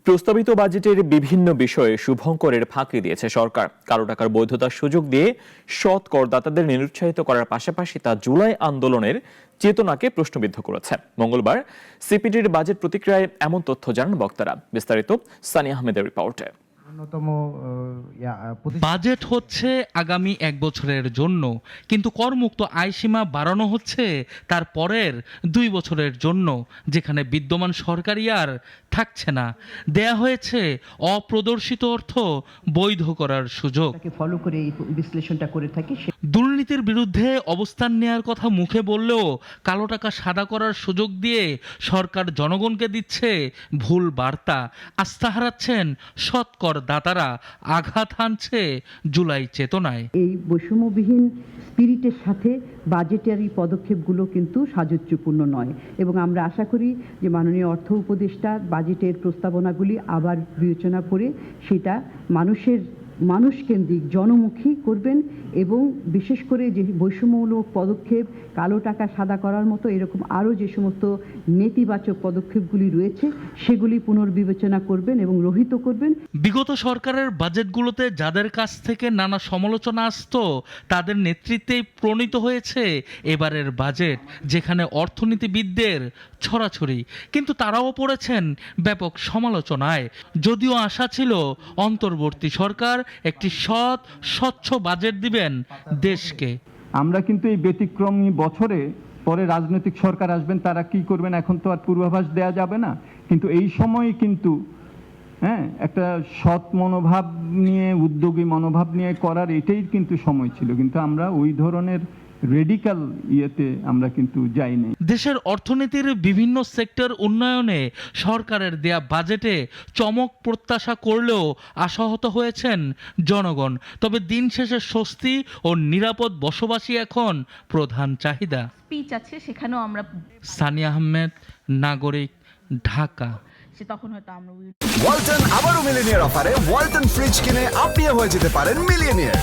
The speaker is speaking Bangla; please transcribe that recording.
প্রস্তাবিত বাজেটের বিভিন্ন বিষয়ে শুভঙ্করের ফাঁকি দিয়েছে সরকার। কালো টাকার বৈধতার সুযোগ দিয়ে সৎ করদাতাদের নিরুৎসাহিত করার পাশাপাশি তা জুলাই আন্দোলনের চেতনাকে প্রশ্নবিদ্ধ করেছে। মঙ্গলবার সিপিডির বাজেট প্রতিক্রিয়ায় এমন তথ্য জানান বক্তারা। বিস্তারিত সানি আহমেদের রিপোর্টে। বাজেট হচ্ছে আগামী 1 বছরের জন্য, কিন্তু করমুক্ত আয়সীমা বাড়ানো হচ্ছে তার পরের 2 বছরের জন্য, যেখানে বিদ্যমান সরকারি আর থাকছে না। দেয়া হয়েছে অপ্রদর্শিত অর্থ বৈধ করার সুযোগ। ফলো করে এই বিশ্লেষণটা করে থাকি। দুর্নীতির বিরুদ্ধে অবস্থান নেওয়ার কথা মুখে বললেও কালো টাকা সাদা করার সুযোগ দিয়ে সরকার জনগণকে দিচ্ছে ভুল বার্তা। আস্থা হারাচ্ছেন সৎ করদাতারা, আঘাত হানছে জুলাই চেতনায়। এই বৈষম্যবিহীন স্পিরিটের সাথে বাজেটারি পদক্ষেপগুলো কিন্তু সাযুজ্যপূর্ণ নয়, এবং আমরা আশা করি যে মাননীয় অর্থ উপদেষ্টা বাজেটের প্রস্তাবনাগুলি আবার বিবেচনা করে সেটা মানুষকেন্দ্রিক জনমুখী করবেন, এবং বিশেষ করে যে বৈষম্যমূলক পদক্ষেপ, কালো টাকা সাদা করার মতো এরকম আরও যে সমস্ত নেতিবাচক পদক্ষেপগুলি রয়েছে সেগুলি পুনর্বিবেচনা করবেন এবং রহিত করবেন। বিগত সরকারের বাজেটগুলোতে যাদের কাছ থেকে নানা সমালোচনা আসতো তাদের নেতৃত্বেই প্রণীত হয়েছে এবারের বাজেট, যেখানে অর্থনীতিবিদদের ছড়াছড়ি, কিন্তু তারাও পড়েছেন ব্যাপক সমালোচনায়। যদিও আশা ছিল অন্তর্বর্তী সরকার একটি সৎ স্বচ্ছ বাজেট দিবেন দেশকে। আমরা কিন্তু এই ব্যতিক্রমী বছরে পরে রাজনৈতিক সরকার আসবেন, তারা কি করবেন এখন তো আর পূর্বাভাস দেয়া যাবে না, কিন্তু এই সময় কিন্তু একটা সৎ মনোভাব নিয়ে, উদ্যোগী মনোভাব নিয়ে করার এটাই কিন্তু সময় ছিল, কিন্তু আমরা ওই ধরনের রেডিক্যাল ইয়েতে আমরা কিন্তু যাইনি। দেশের অর্থনীতির বিভিন্ন সেক্টর উন্নয়নে সরকারের দেয়া বাজেটে চমক প্রত্যাশা করলেও আশাহত হয়েছেন জনগণ। তবে দিন শেষে স্বস্তি ও নিরাপদ বসবাসই এখন প্রধান চাহিদা। স্পিচ আছে, সেখানেও আমরা। সানি আহমেদ, নাগরিক, ঢাকা। তখন হয়তো আমরা ওয়ালটন আবারও মিলিনিয়ার অফারে ওয়ালটন ফ্রিজ কিনে আপনিও হয়ে যেতে পারেন মিলিয়নিয়ার।